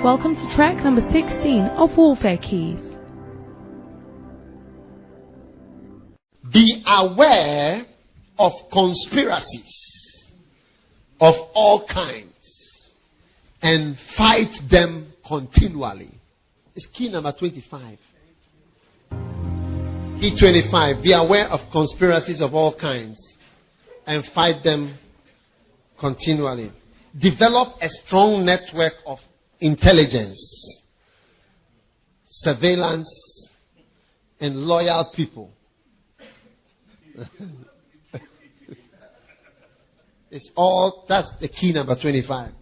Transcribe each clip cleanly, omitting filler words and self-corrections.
Welcome to track number 16 of Warfare Keys. Be aware of conspiracies of all kinds and fight them continually. It's key number 25. Key 25. Be aware of conspiracies of all kinds and fight them continually. Develop a strong network of intelligence, surveillance, and loyal people. That's the key number 25.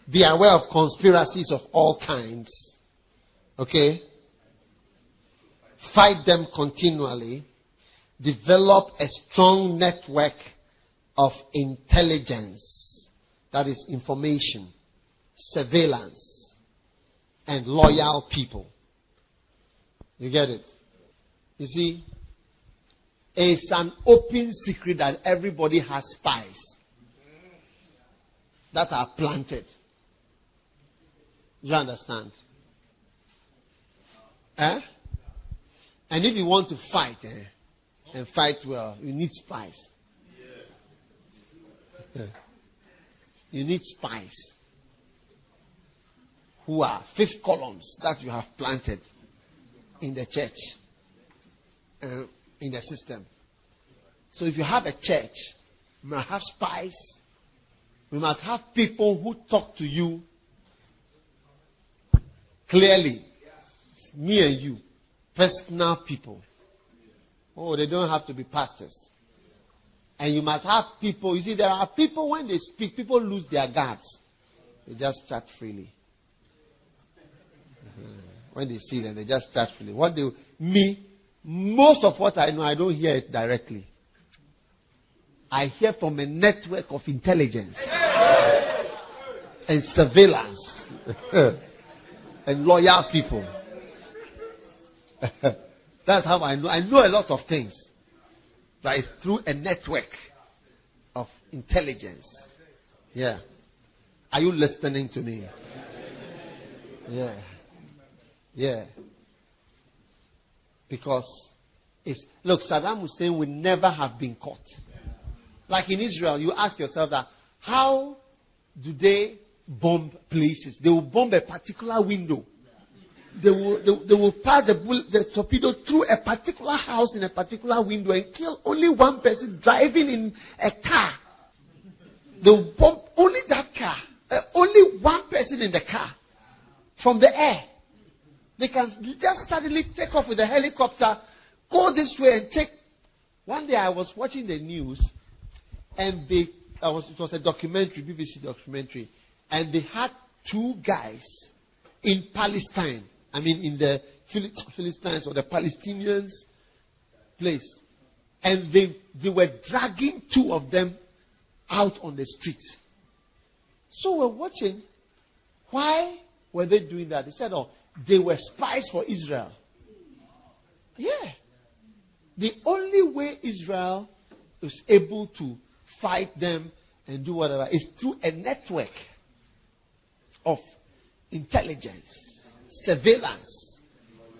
Be aware of conspiracies of all kinds. Okay? Fight them continually. Develop a strong network of intelligence. That is information, surveillance, and loyal people. You get it? You see, it's an open secret that everybody has spies that are planted. You understand? And if you want to fight, and fight well, you need spies. You need spies who are fifth columns that you have planted in the church, in the system. So if you have a church, you must have spies. We must have people who talk to you clearly. It's me and you. Personal people. Oh, they don't have to be pastors. And you must have people. You see, there are people, when they speak, people lose their guards. They just chat freely. When they see them, they just chat freely. Most of what I know, I don't hear it directly. I hear from a network of intelligence and surveillance and loyal people. That's how I know. I know a lot of things. But it's through a network of intelligence. Yeah. Are you listening to me? Yeah. Yeah. Because Saddam Hussein would never have been caught. Like in Israel, you ask yourself that, how do they bomb places? They will bomb a particular window. They will pass the torpedo through a particular house in a particular window and kill only one person driving in a car. They will bomb only that car. Only one person in the car. From the air. They can just suddenly take off with a helicopter, go this way and take. One day I was watching the news and it was a documentary, BBC documentary, and they had two guys in Palestine. I mean, in the Philistines or the Palestinians place. And they were dragging two of them out on the street. So we're watching. Why were they doing that? They said, they were spies for Israel. Yeah. The only way Israel is able to fight them and do whatever is through a network of intelligence, surveillance,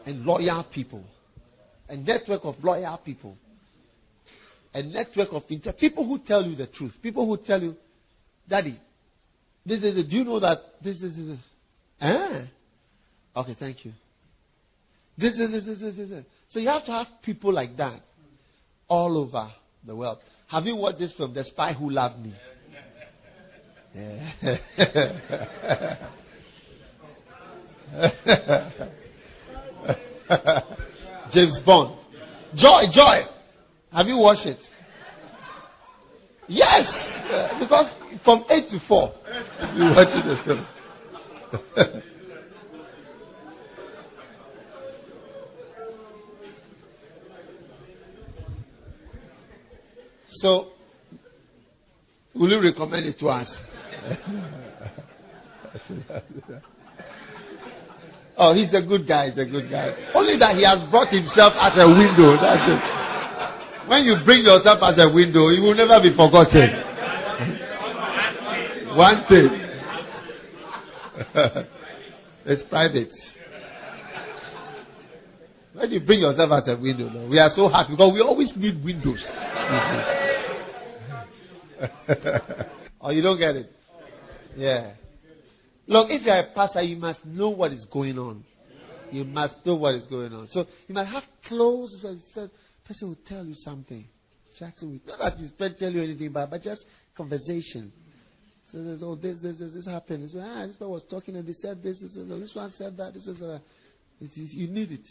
and loyal people. A network of loyal people. A network of people who tell you the truth. People who tell you, Daddy, do you know that this is. Okay, thank you. This. So you have to have people like that all over the world. Have you watched this film, The Spy Who Loved Me? Yeah. James Bond. Joy. Have you watched it? Yes, because from 8 to 4, you watch the film. So, will you recommend it to us? Oh, he's a good guy. Only that he has brought himself as a window. That's it. When you bring yourself as a window, you will never be forgotten. One thing. It's private. When you bring yourself as a window, no, we are so happy because we always need windows. Or you don't get it? Yeah. Look, if you are a pastor, you must know what is going on. You must know what is going on. So you must have close. The person will tell you something. Chatting with, not that he's trying to tell you anything, but just conversation. So there's, oh, this happened. So, this person was talking and they said this. This one said that. You need it.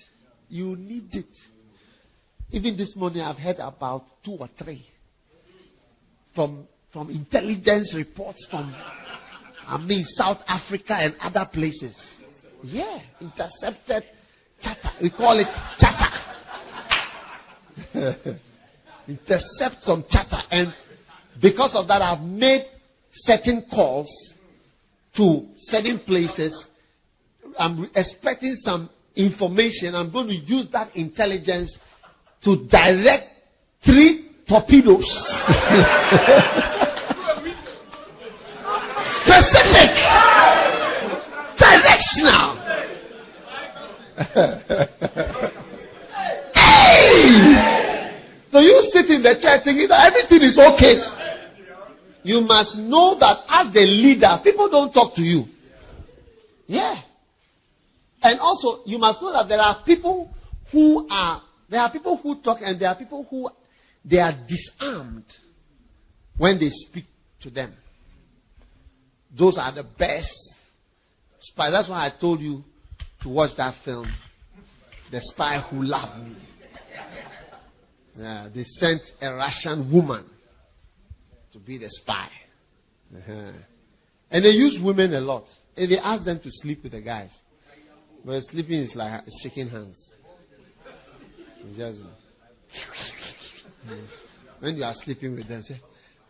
You need it. Even this morning, I've heard about 2 or 3 from intelligence reports from, South Africa and other places. Yeah, intercepted chatter. We call it chatter. Intercept some chatter, and because of that, I've made certain calls to certain places. I'm expecting some information. I'm going to use that intelligence to direct 3 torpedoes. Specific, directional. Hey! So you sit in the church thinking that everything is okay. You must know that as the leader, people don't talk to you. Yeah. And also, you must know that there are people who talk, and there are people who they are disarmed when they speak to them. Those are the best spies. That's why I told you to watch that film, The Spy Who Loved Me. Yeah, they sent a Russian woman to be the spy. And they use women a lot. And they ask them to sleep with the guys. But sleeping is like shaking hands. It's just, when you are sleeping with them, say,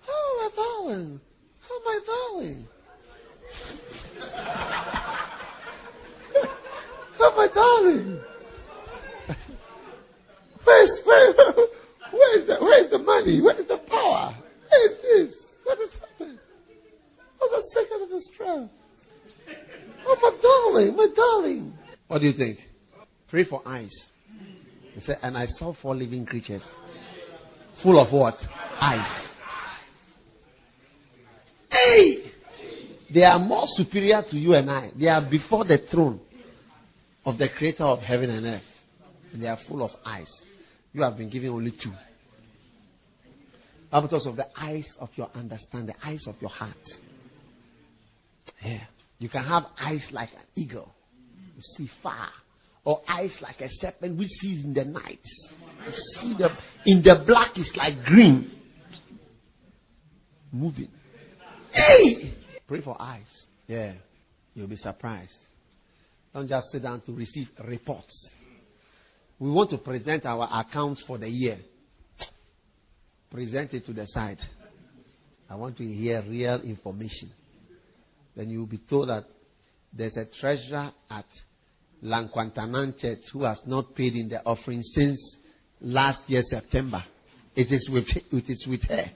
"Oh, my darling. Oh, my darling. Oh, my darling. Where's the money? Where is the power? Where is this? What is happening? What's the secret of the strength? Oh, my darling, my darling." What do you think? Pray for eyes. He said, "And I saw 4 living creatures, full of what? Eyes." Hey! They are more superior to you and I. They are before the throne of the creator of heaven and earth. And they are full of eyes. You have been given only 2. Because of the eyes of your understanding, the eyes of your heart. Yeah. You can have eyes like an eagle. You see far. Or eyes like a serpent which sees in the night. You see in the black it's like green. Moving. Hey! Pray for eyes. Yeah. You'll be surprised. Don't just sit down to receive reports. We want to present our accounts for the year. Present it to the side. I want to hear real information. Then you will be told that there's a treasurer at Lankwantanan Church who has not paid in the offering since last year, September. It is with her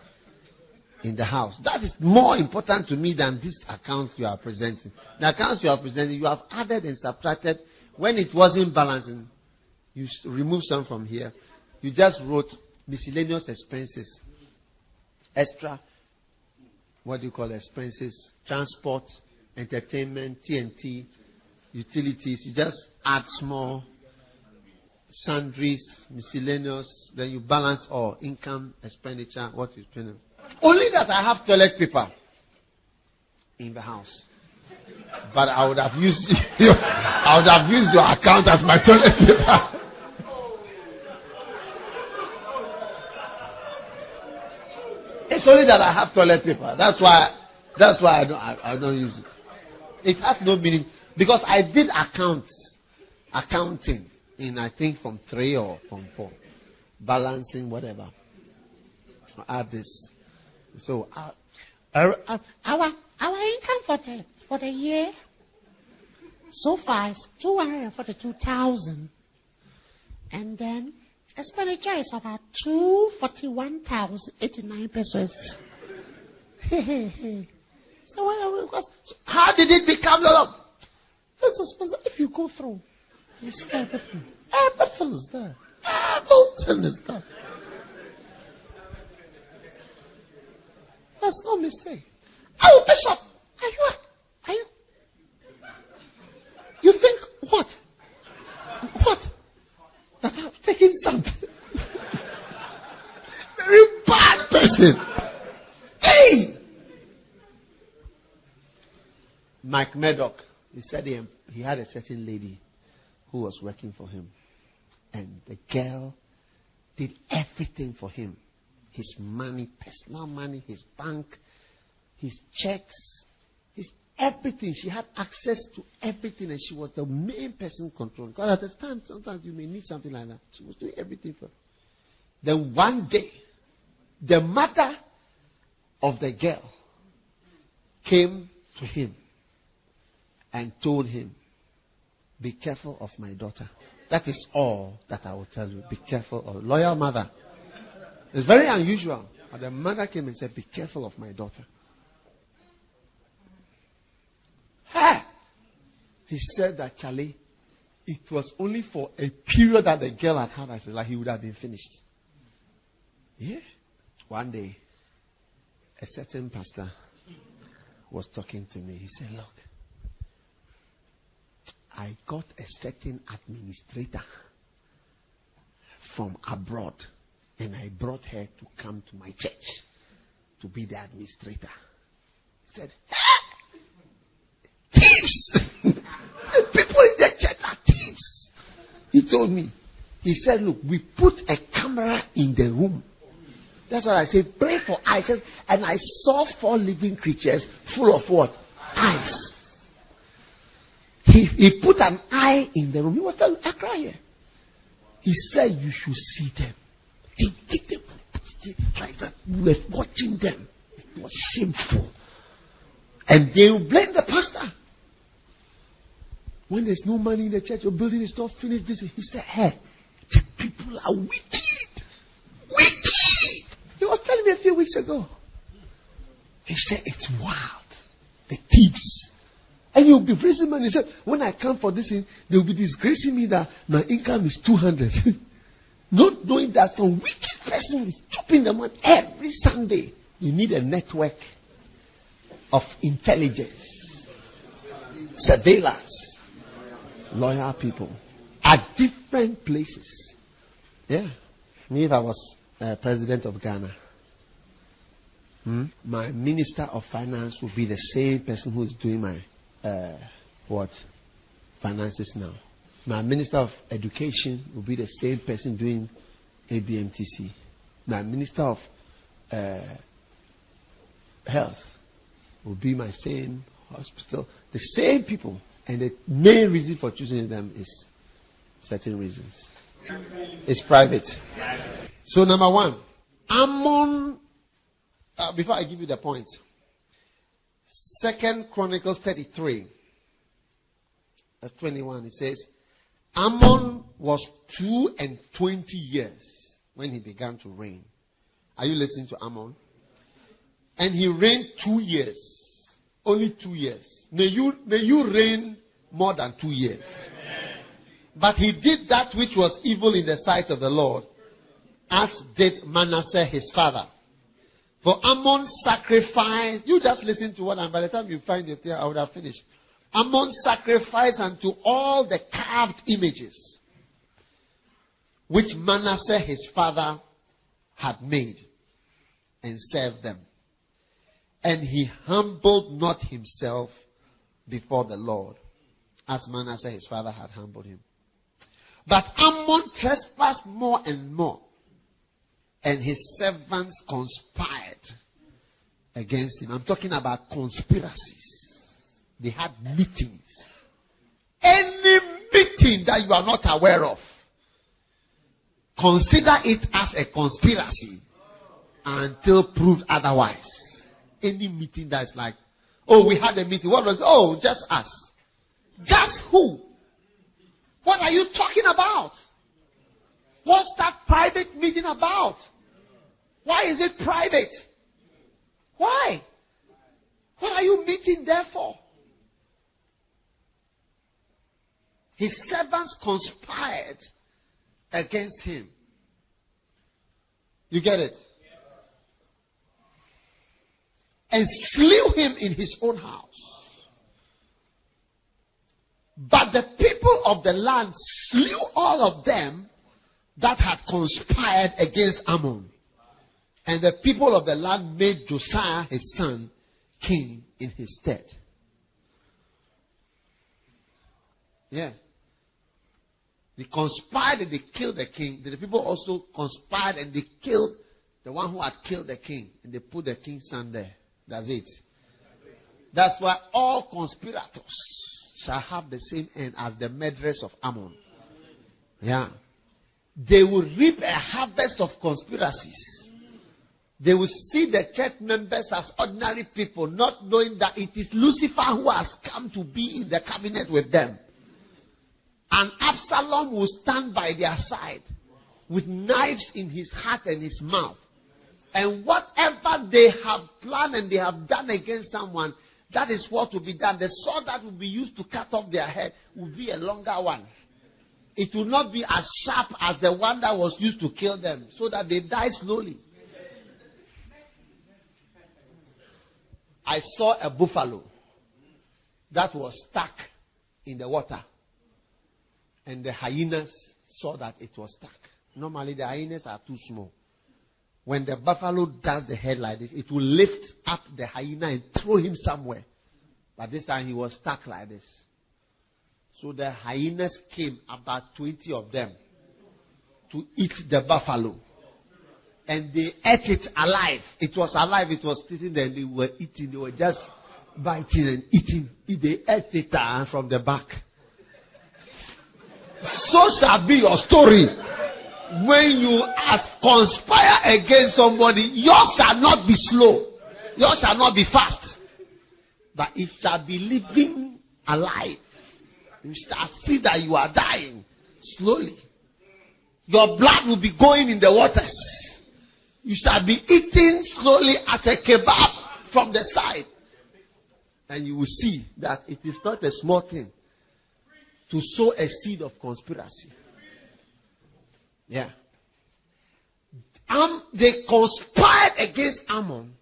in the house. That is more important to me than these accounts you are presenting. The accounts you are presenting, you have added and subtracted. When it wasn't balancing, you remove some from here. You just wrote miscellaneous expenses. Extra, what do you call expenses? Transport, entertainment, TNT, utilities. You just add small sundries, miscellaneous. Then you balance all income, expenditure, what you spend. Only that I have toilet paper in the house. But I would have used your account as my toilet paper. It's only that I have toilet paper. That's why I don't use it. It has no meaning because I did accounting in I think from 3 or from 4, balancing whatever. I add this. So our income for the year so far is 242,000, and then expenditure is about 241,089 pesos. So, how did it become Lord? This is if you go through. You see everything. Everything is there. Everything is there. There's no mistake. Oh, Bishop, are you? You think what? What? That I've taken something. Very bad person. Hey! Mike Murdoch, he said he had a certain lady who was working for him. And the girl did everything for him. His money, personal money, his bank, his checks, his everything. She had access to everything, and she was the main person controlling. Because at the time, sometimes you may need something like that. She was doing everything for him. Then one day, the mother of the girl came to him and told him, "Be careful of my daughter." That is all that I will tell you. Be careful of loyal mother. It's very unusual. But the mother came and said, "Be careful of my daughter." Hey! He said that, Charlie, it was only for a period that the girl had had. I said, like he would have been finished. Yeah. One day, a certain pastor was talking to me. He said, "Look, I got a certain administrator from abroad, and I brought her to come to my church to be the administrator." He said, "Thieves! The people in the church are thieves." He told me. He said, "Look, we put a camera in the room." That's what I said. Pray for eyes. And I saw 4 living creatures full of what? Eyes. He put an eye in the room. He was telling I cry here. He said, "You should see them." They like that. We were watching them. It was shameful. And they will blame the pastor. When there's no money in the church, your building is not finished. He said, "Hey, the people are wicked. Wicked." He was telling me a few weeks ago. He said, "It's wild. The thieves. And you'll be praising man." He said, "When I come for this thing, they'll be disgracing me that my income is 200. Not knowing that some wicked person is chopping them on every Sunday. You need a network of intelligence, surveillance, loyal people at different places." Yeah. Me, if I was president of Ghana, my minister of finance would be the same person who is doing my finances now. My minister of education will be the same person doing ABMTC. My minister of health will be my same hospital. The same people. And the main reason for choosing them is certain reasons. It's private. So number 1, Ammon. Before I give you the point, 2 Chronicles 33, verse 21, it says, Ammon was 22 years when he began to reign. Are you listening to Ammon? And he reigned 2 years. Only 2 years. May you reign more than 2 years. But he did that which was evil in the sight of the Lord, as did Manasseh his father. For Ammon sacrificed, you just listen to what, and by the time you find it there, I would have finished. Ammon sacrificed unto all the carved images which Manasseh his father had made, and served them. And he humbled not himself before the Lord, as Manasseh his father had humbled him. But Ammon trespassed more and more, and his servants conspired against him. I'm talking about conspiracies. They had meetings. Any meeting that you are not aware of, consider it as a conspiracy until proved otherwise. Any meeting that's like, oh, we had a meeting. What was it? Oh, just us. Just who? What are you talking about? What's that private meeting about? Why is it private? Why? What are you meeting there for? His servants conspired against him. You get it? And slew him in his own house. But the people of the land slew all of them that had conspired against Ammon. And the people of the land made Josiah his son king in his stead. Yeah. They conspired and they killed the king. The people also conspired and they killed the one who had killed the king. And they put the king's son there. That's it. That's why all conspirators shall have the same end as the murderers of Ammon. Yeah. They will reap a harvest of conspiracies. They will see the church members as ordinary people, not knowing that it is Lucifer who has come to be in the cabinet with them. And Absalom will stand by their side with knives in his heart and his mouth. And whatever they have planned and they have done against someone, that is what will be done. The sword that will be used to cut off their head will be a longer one. It will not be as sharp as the one that was used to kill them, so that they die slowly. I saw a buffalo that was stuck in the water. And the hyenas saw that it was stuck. Normally the hyenas are too small. When the buffalo does the head like this, it will lift up the hyena and throw him somewhere. But this time he was stuck like this. So the hyenas came, about 20 of them, to eat the buffalo. And they ate it alive. It was alive, it was sitting there, and they were eating. They were just biting and eating. They ate it from the back. So shall be your story. When you conspire against somebody, yours shall not be slow. Yours shall not be fast. But it shall be living alive. You shall see that you are dying slowly. Your blood will be going in the waters. You shall be eating slowly as a kebab from the side. And you will see that it is not a small thing to sow a seed of conspiracy. Yeah. They conspired against Ammon,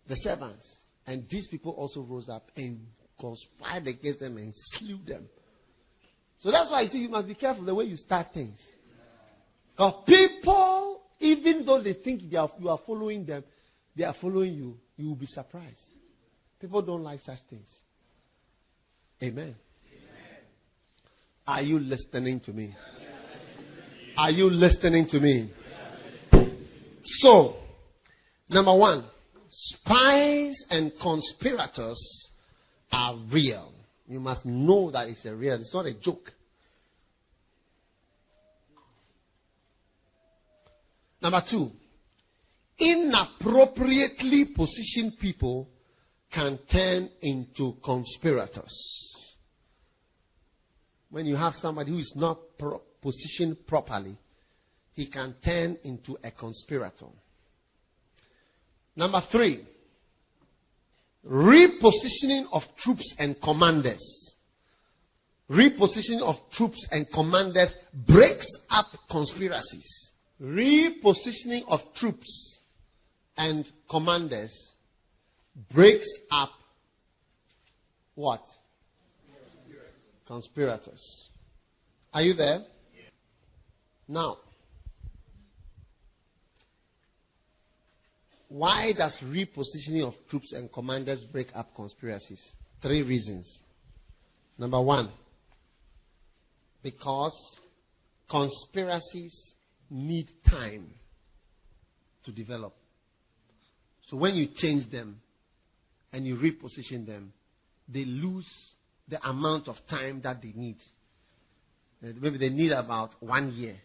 the servants. And these people also rose up and conspired against them and slew them. So that's why you see, you must be careful the way you start things. Because people, even though they think you are following them, they are following you. You will be surprised. People don't like such things. Amen. Are you listening to me? Are you listening to me? So, number one, spies and conspirators are real. You must know that it's it's not a joke. Number two, inappropriately positioned people can turn into conspirators. When you have somebody who is not positioned properly, he can turn into a conspirator. Number three, repositioning of troops and commanders. Repositioning of troops and commanders breaks up conspiracies. Repositioning of troops and commanders breaks up what? Conspirators. Are you there? Now, why does repositioning of troops and commanders break up conspiracies? 3 reasons. Number one, because conspiracies need time to develop. So when you change them and you reposition them, they lose the amount of time that they need. Maybe they need about 1 year.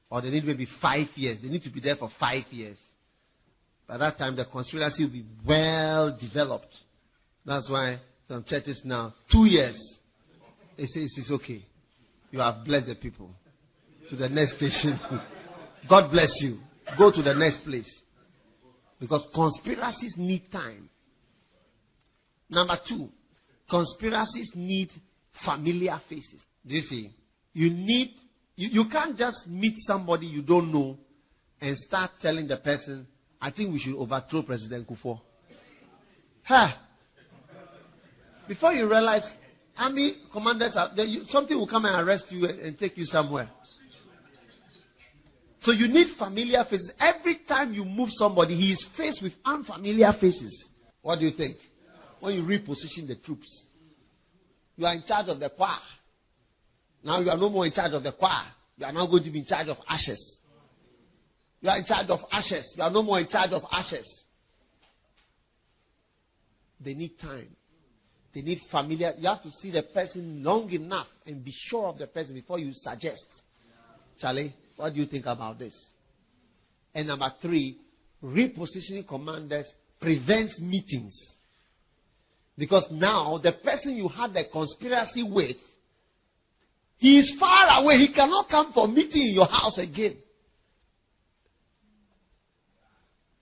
Or they need maybe 5 years. They need to be there for 5 years. By that time, the conspiracy will be well developed. That's why some churches now, 2 years, they say it's okay. You have blessed the people. To the next station. God bless you. Go to the next place. Because conspiracies need time. Number 2, conspiracies need familiar faces. Do you see? You can't just meet somebody you don't know and start telling the person, I think we should overthrow President Kufuor. Before you realize, army commanders something will come and arrest you and take you somewhere. So you need familiar faces. Every time you move somebody, he is faced with unfamiliar faces. What do you think? When you reposition the troops, you are in charge of the choir. Now you are no more in charge of the choir. You are now going to be in charge of ashes. You are in charge of ashes. You are no more in charge of ashes. They need time. They need familiar. You have to see the person long enough and be sure of the person before you suggest. Charlie, what do you think about this? And number 3, repositioning commanders prevents meetings. Because now the person you had the conspiracy with, he is far away. He cannot come for meeting in your house again.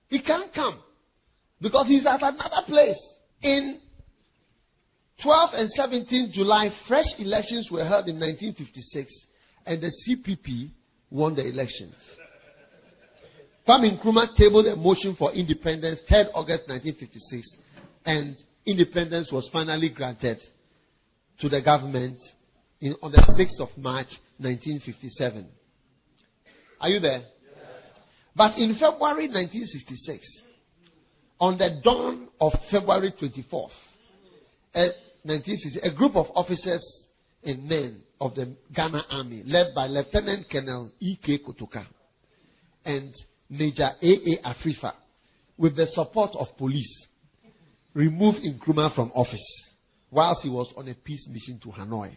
He can't come because he's at another place. In 12 and 17 July, fresh elections were held in 1956, and the CPP won the elections. Kwame Nkrumah tabled a motion for independence 3rd August 1956, and independence was finally granted to the government on the 6th of March 1957. Are you there? Yes. But in February 1966, on the dawn of February 24th, 1960, a group of officers and men of the Ghana Army, led by Lieutenant Colonel E.K. Kotoka and Major A.A. Afrifa, with the support of police, removed Nkrumah from office whilst he was on a peace mission to Hanoi.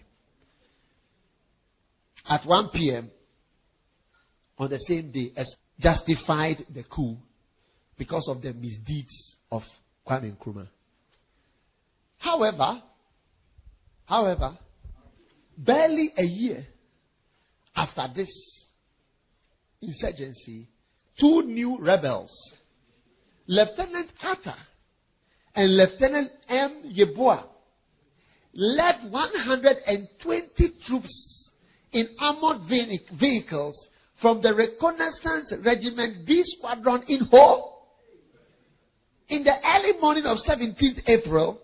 At 1 p.m. on the same day, justified the coup because of the misdeeds of Kwame Nkrumah. However, barely a year after this insurgency, 2 new rebels, Lieutenant Atta and Lieutenant M. Yeboah, led 120 troops in armored vehicles from the Reconnaissance Regiment B Squadron in Ho. In the early morning of 17th April,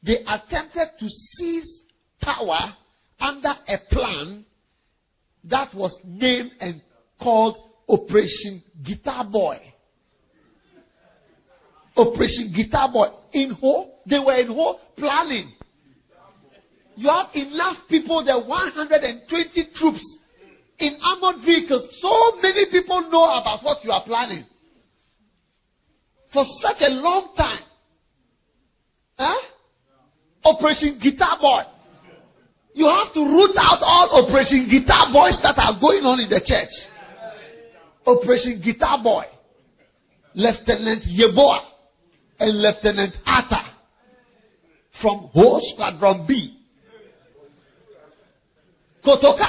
they attempted to seize power under a plan that was named and called Operation Guitar Boy. Operation Guitar Boy. In Ho, they were in Ho planning. You have enough people, there 120 troops in armored vehicles. So many people know about what you are planning. For such a long time. Operation Guitar Boy. You have to root out all Operation Guitar Boys that are going on in the church. Operation Guitar Boy. Lieutenant Yeboah and Lieutenant Atta from Ho Squadron B. Kotoka,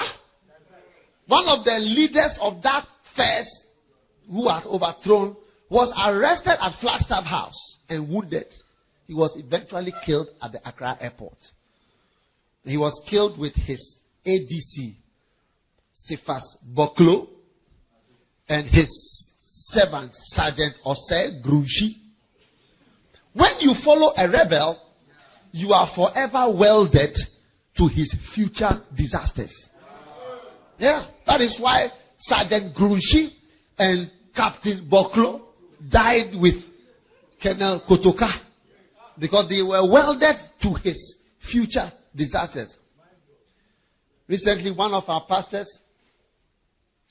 one of the leaders of that first who was overthrown, was arrested at Flagstaff House and wounded. He was eventually killed at the Accra airport. He was killed with his ADC, Cephas Boklo, and his servant, Sergeant Osei Grunshi. When you follow a rebel, you are forever welded to his future disasters. Yeah, that is why Sergeant Grunshi and Captain Boklo died with Colonel Kotoka, because they were welded to his future disasters. Recently, one of our pastors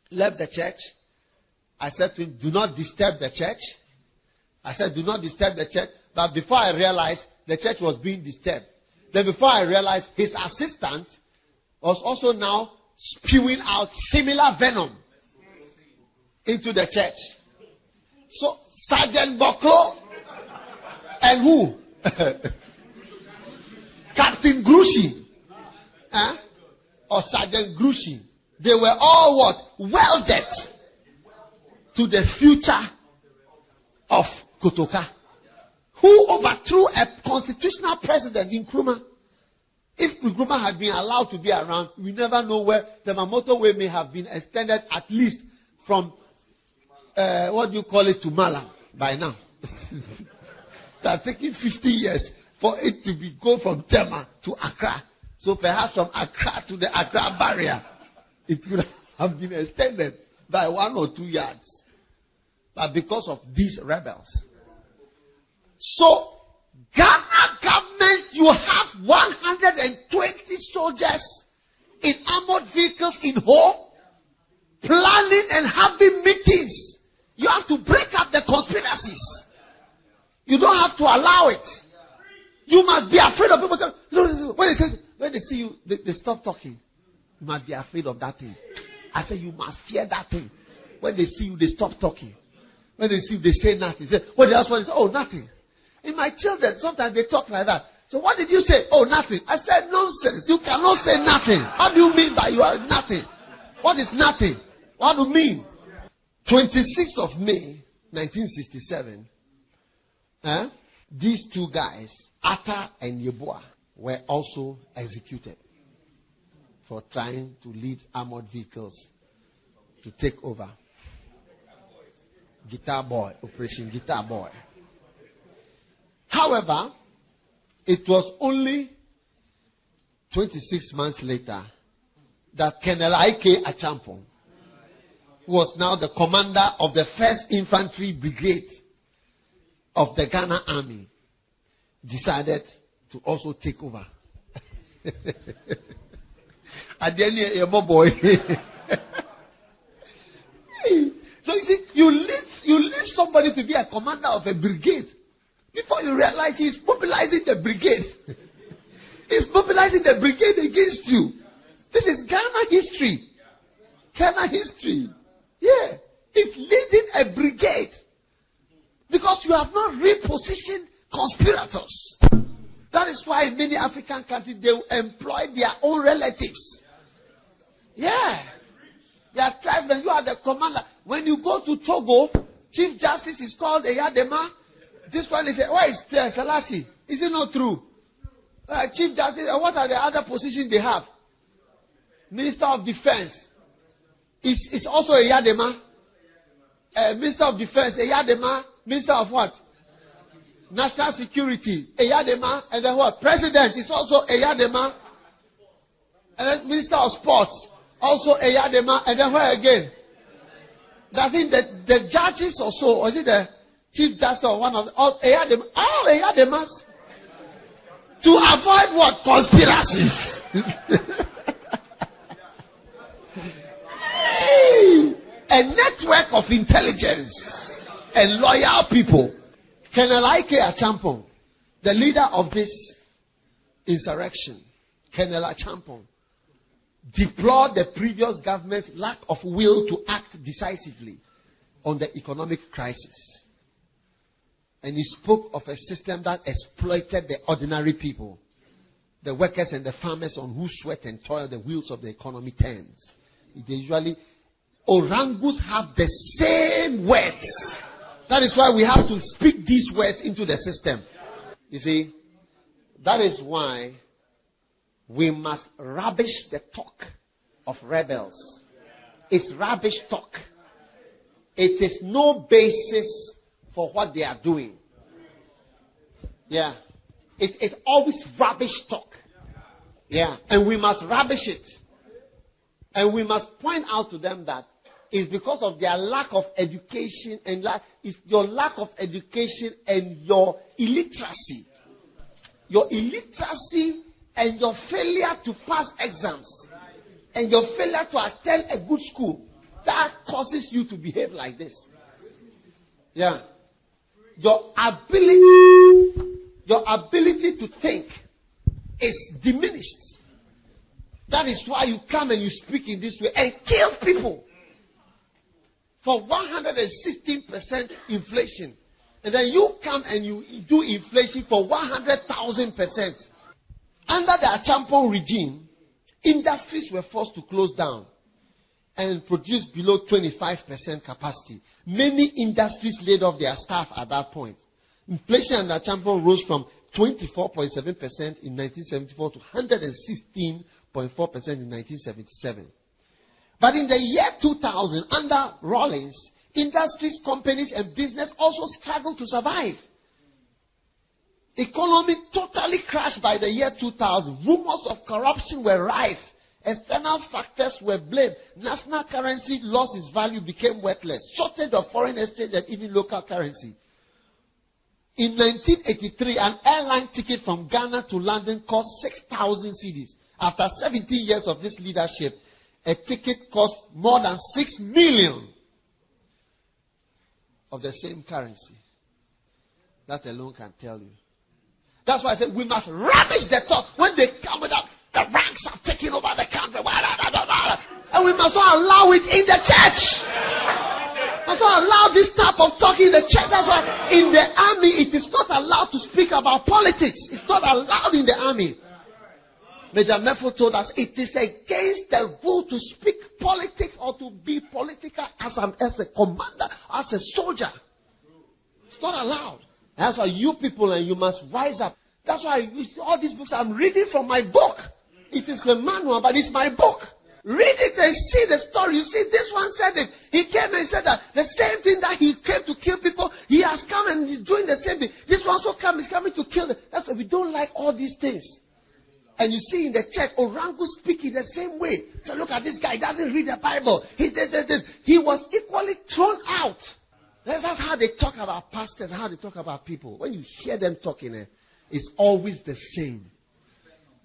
left the church. I said to him, do not disturb the church. I said, do not disturb the church. But before I realized, the church was being disturbed. Then before I realized, his assistant was also now spewing out similar venom into the church. So, Sergeant Boklo and who? Captain Grushi. Or Sergeant Grushi. They were all what? Welded to the future of Kotoka. who overthrew a constitutional president in Nkrumah. If Nkrumah had been allowed to be around, we never know where the motorway may have been extended at least from, to Malam by now. That taking 50 years for it to go from Tema to Accra. So perhaps from Accra to the Accra barrier, it would have been extended by 1 or 2 yards. But because of these rebels. So, Ghana government, you have 120 soldiers in armored vehicles in Ho, planning and having meetings. You have to break up the conspiracies. You don't have to allow it. You must be afraid of people. When they see you, they stop talking. You must be afraid of that thing. I say you must fear that thing. When they see you, they stop talking. When they see you, they say nothing. Say, what the husband say? Oh, nothing. In my children, sometimes they talk like that. So what did you say? Oh, nothing. I said nonsense. You cannot say nothing. How do you mean by you are nothing? What is nothing? What do you mean? 26th of May, 1967, these two guys, Atta and Yeboah, were also executed for trying to lead armored vehicles to take over. Guitar Boy, Operation Guitar Boy. However, it was only 26 months later that Colonel Ike Achampong, who was now the commander of the 1st Infantry Brigade of the Ghana Army, decided to also take over. And then a boy. So you see, you lead somebody to be a commander of a brigade. Before you realize he's mobilizing the brigade. He's mobilizing the brigade against you. This is Ghana history. Ghana history. Yeah. It's leading a brigade. Because you have not repositioned conspirators. That is why in many African countries they employ their own relatives. Yeah. They are tribesmen. You are the commander. When you go to Togo, Chief Justice is called Eyadema. This one is, why is Selassie? Is it not true? Chief Justice, what are the other positions they have? Minister of Defense. Is also Eyadema. Minister of Defense, Eyadema. Minister of what? National Security, Eyadema. And then what? President is also Eyadema. And then Minister of Sports, also Eyadema. And then where again? I think that the judges also, or is it the Chief Justice or one of all Eyademas? To avoid what? Conspiracies. A network of intelligence and loyal people. Colonel Ike Achampong, the leader of this insurrection, Colonel Achampong, deplored the previous government's lack of will to act decisively on the economic crisis. And he spoke of a system that exploited the ordinary people, the workers and the farmers on whose sweat and toil the wheels of the economy turns. They usually, Orangus have the same words. That is why we have to speak these words into the system. You see, that is why we must rubbish the talk of rebels. It's rubbish talk. It is no basis for what they are doing. Yeah. It's always rubbish talk. Yeah. And we must rubbish it. And we must point out to them that it's because of their lack of education and it's your lack of education and your illiteracy. Your illiteracy and your failure to pass exams and your failure to attend a good school that causes you to behave like this. Yeah. Your ability to think is diminished. That is why you come and you speak in this way and kill people for 116% inflation. And then you come and you do inflation for 100,000%. Under the Achampong regime, industries were forced to close down and produce below 25% capacity. Many industries laid off their staff at that point. Inflation under Champion rose from 24.7% in 1974 to 116.4% in 1977. But in the year 2000, under Rawlings, industries, companies, and business also struggled to survive. Economy totally crashed by the year 2000. Rumors of corruption were rife. External factors were blamed. National currency lost its value, became worthless. Shortage of foreign exchange and even local currency. In 1983, an airline ticket from Ghana to London cost 6,000 cedis. After 17 years of this leadership, a ticket cost more than 6 million of the same currency. That alone can tell you. That's why I said we must rubbish the talk. When they come with that, the ranks are taking over the country. And we must not allow it in the church. We must not allow this type of talk in the church. That's why in the army it is not allowed to speak about politics. It's not allowed in the army. Major Mepho told us it is against the rule to speak politics or to be political as a commander, as a soldier. It's not allowed. That's why you people and you must rise up. That's why all these books I'm reading from my book. It is the manual, but it's my book. Read it and see the story. You see, this one said it. He came and said that the same thing that he came to kill people, he has come and he's doing the same thing. This one also he's coming to kill them. That's why we don't like all these things. And you see in the church, Orangu speaking the same way. So look at this guy, he doesn't read the Bible. He was equally thrown out. That's how they talk about pastors, how they talk about people. When you hear them talking, it's always the same.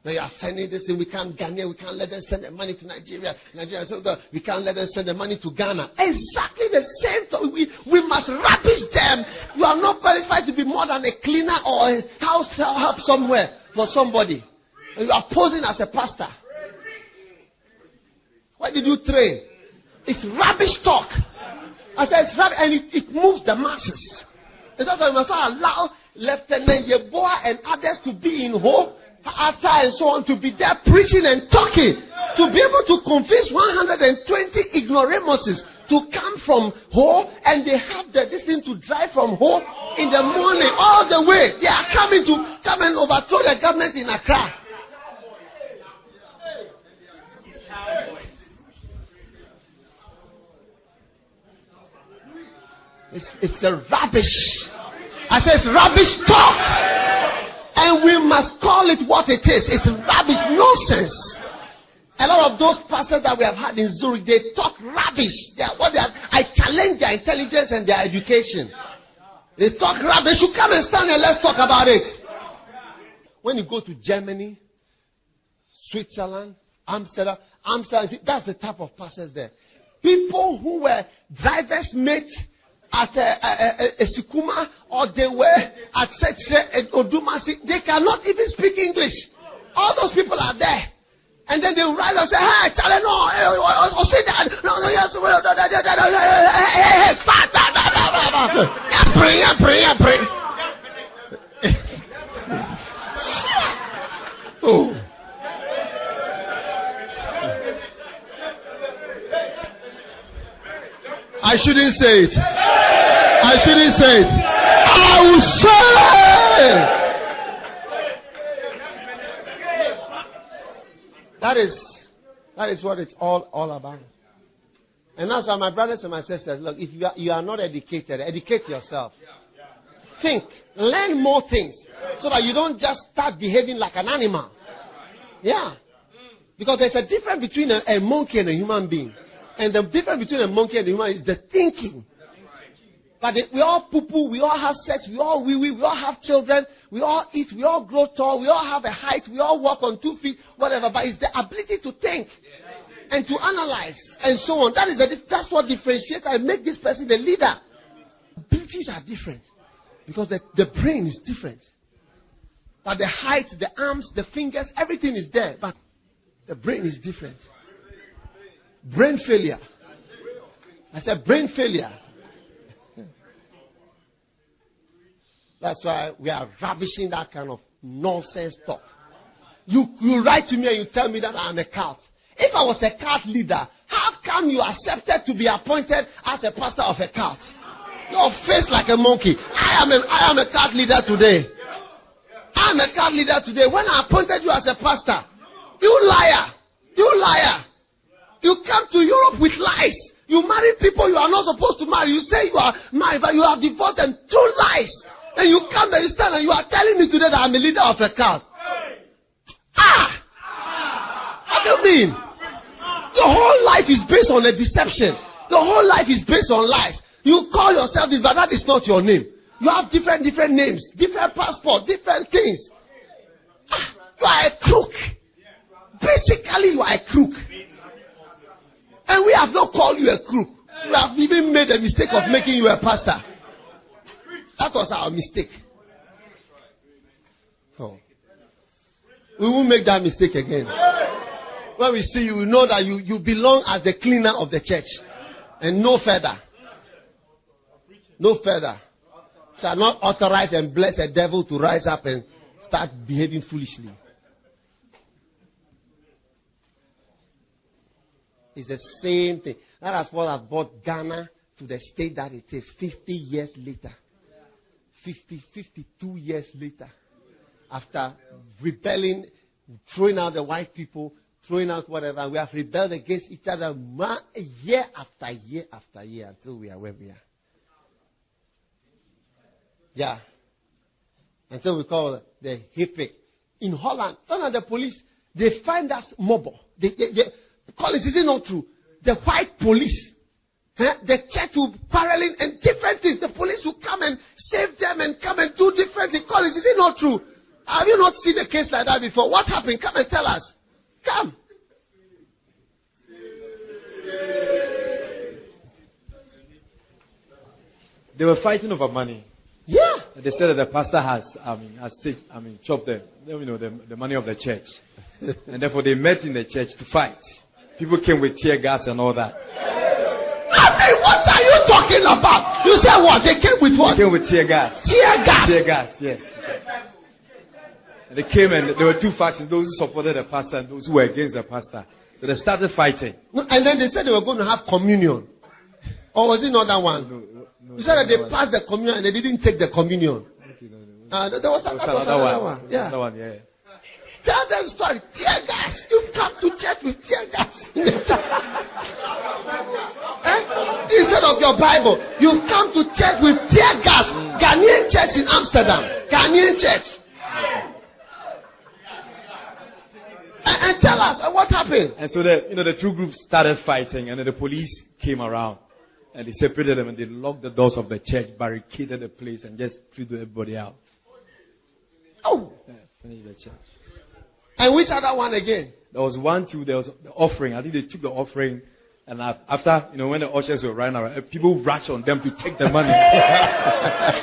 They are sending this thing, we can't Ghana, we can't let them send the money to Nigeria. Nigeria says we can't let them send the money to Ghana. Exactly the same talk. We must rubbish them. You are not qualified to be more than a cleaner or a house help somewhere for somebody. And you are posing as a pastor. Why did you train? It's rubbish talk. I said it's rubbish, and it moves the masses. That's why we must not allow Lieutenant Yeboah and others to be in hope, Atta and so on, to be there preaching and talking, to be able to convince 120 ignoramuses to come from home, and they have this thing to drive from home in the morning all the way. They are coming to come and overthrow the government in Accra. It's a rubbish. I say it's rubbish talk. And we must call it what it is. It's rubbish nonsense. A lot of those pastors that we have had in Zurich, they talk rubbish. I challenge their intelligence and their education. They talk rubbish. You come and stand and let's talk about it. When you go to Germany, Switzerland, Amsterdam, that's the type of pastors there. People who were driver's mates at a Sikuma, or they were at Seche and Odumasi, they cannot even speak English. All those people are there. And then they will rise and say, hey, Charlie, no, sit down. No, yes, pray. Oh. I shouldn't say it. I will say. That is what it's all about. And that's why my brothers and my sisters, look, if you are not educated, educate yourself. Think, learn more things, so that you don't just start behaving like an animal. Yeah. Because there's a difference between a monkey and a human being. And the difference between a monkey and a human is the thinking. But we all poo-poo, we all have sex, we all wee-wee, we all have children, we all eat, we all grow tall, we all have a height, we all walk on 2 feet, whatever. But it's the ability to think and to analyze and so on. That's what differentiates and make this person the leader. Abilities are different because the brain is different. But the height, the arms, the fingers, everything is there. But the brain is different. Brain failure. I said brain failure. That's why we are ravishing that kind of nonsense talk. You write to me and you tell me that I'm a cult. If I was a cult leader, how come you accepted to be appointed as a pastor of a cult? Your face like a monkey. I am a cult leader today. I am a cult leader today. When I appointed you as a pastor, you liar. You liar. You come to Europe with lies. You marry people you are not supposed to marry. You say you are married, but you have divorced them. 2 lies. And you come and you stand and you are telling me today that I'm a leader of a cult. What do you mean? Your whole life is based on a deception. Your whole life is based on lies. You call yourself this, but that is not your name. You have different names, different passports, different things. You are a crook. Basically, you are a crook. And we have not called you a crook. We have even made a mistake of making you a pastor. That was our mistake. Oh. We won't make that mistake again. When we see you, we know that you belong as the cleaner of the church. And no further. No further. Shall not authorize and bless a devil to rise up and start behaving foolishly. It's the same thing. That is what has brought Ghana to the state that it is 50 years later. 52 years later. After rebelling, throwing out the white people, throwing out whatever, we have rebelled against each other year after year after year until we are where we are. Yeah. Until we call the HIPIC. In Holland, some of the police, they find us mobile. Collins, is it not true? The white police, the church will paralleling and different things. The police will come and save them and come and do different things. Collins, is it not true? Have you not seen a case like that before? What happened? Come and tell us. Come. They were fighting over money. Yeah. They said that the pastor has chopped the money of the church. And therefore they met in the church to fight. People came with tear gas and all that. What are you talking about? You said what? They came with what? They came with tear gas. Tear gas? Tear gas, yes. And they came and there were 2 factions, those who supported the pastor and those who were against the pastor. So they started fighting. And then they said they were going to have communion. Or was it not that one? No, you said that they passed the communion and they didn't take the communion. There was another one. Yeah. Another one, yeah. Tell them story. Tear gas. You've come to church with tear gas. Instead of your Bible, you've come to church with tear gas. Ghanaian church in Amsterdam. Ghanaian church. And tell us what happened. And so the 2 groups started fighting, and then the police came around and they separated them and they locked the doors of the church, barricaded the place, and just threw everybody out. Oh, finished the church. And which other one again? There was there was the offering. I think they took the offering, and after, when the ushers were running around, people rushed on them to take the money. Yeah.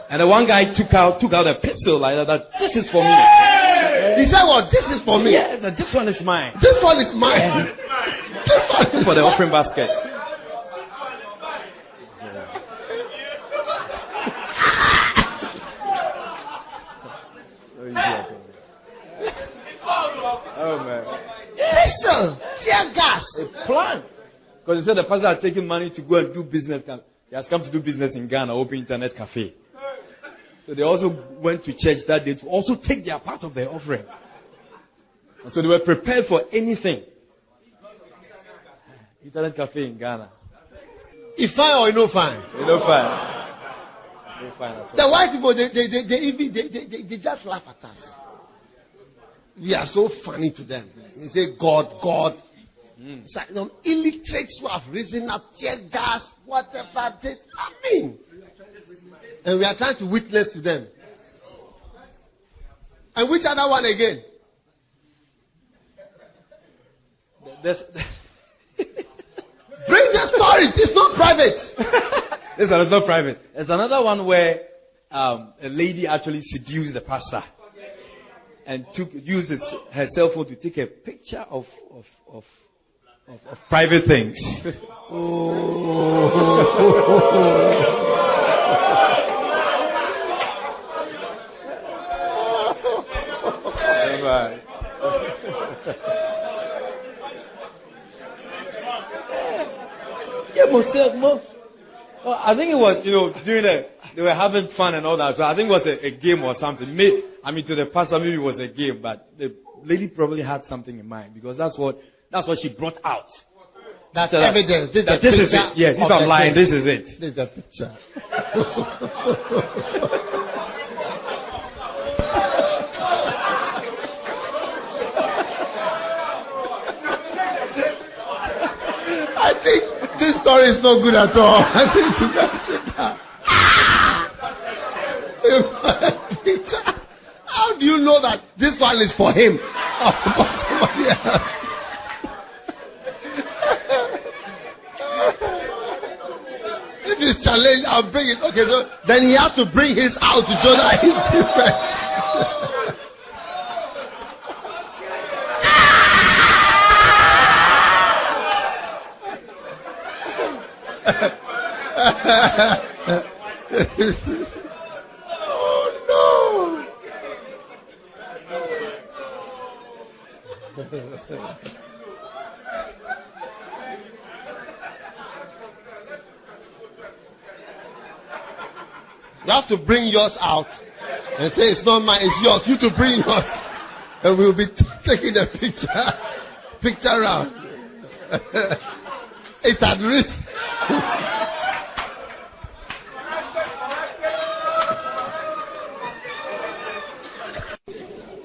And the one guy took out a pistol like that. This is for me. He said, "What? This is for me." Yes, this one is mine. This one is mine. For the offering basket. Oh man. Listen, tear gas. A plan. Because he said the pastor had taken money to go and do business. He has come to do business in Ghana, open internet cafe. So they also went to church that day to also take their part of their offering. And so they were prepared for anything. Internet cafe in Ghana. It's fine or no fine? It's no fine. No fine at all. The white people, they just laugh at us. We are so funny to them. They say, God. It's like some illiterates who have risen up, tear gas, whatever this. And we are trying to witness to them. And which other one again? Bring the stories. It's not private. This one is not private. There's another one where a lady actually seduced the pastor and used her cell phone to take a picture of private things. Well, I think it was, they were having fun and all that. So I think it was a game or something. To the pastor, maybe it was a game, but the lady probably had something in mind because that's what she brought out. That's evidence. This is it. Yes, if I'm lying, this is it. This is the picture. I think this story is not good at all. I think she How do you know that this one is for him or for somebody else? If it's challenged, I'll bring it. Okay, so then he has to bring his out to show that he's different. Oh no! You have to bring yours out and say it's not mine, it's yours. You to bring yours, and we'll be taking the picture around. It's at risk.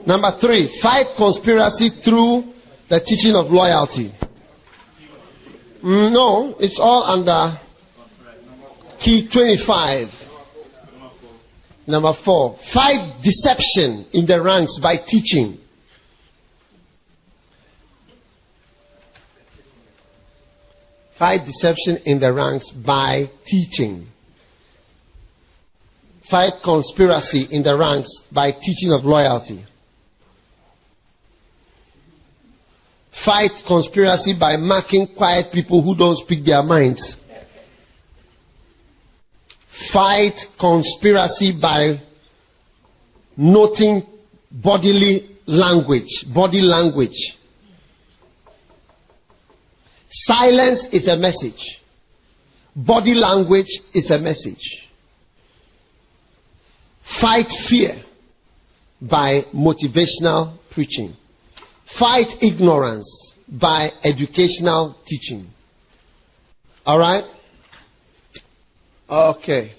Number 3, fight conspiracy through the teaching of loyalty. No, it's all under key 25. Number 4, fight deception in the ranks by teaching. Fight deception in the ranks by teaching. Fight conspiracy in the ranks by teaching of loyalty. Fight conspiracy by marking quiet people who don't speak their minds. Fight conspiracy by noting body language. Silence is a message. Body language is a message. Fight fear by motivational preaching. Fight ignorance by educational teaching. All right? Okay.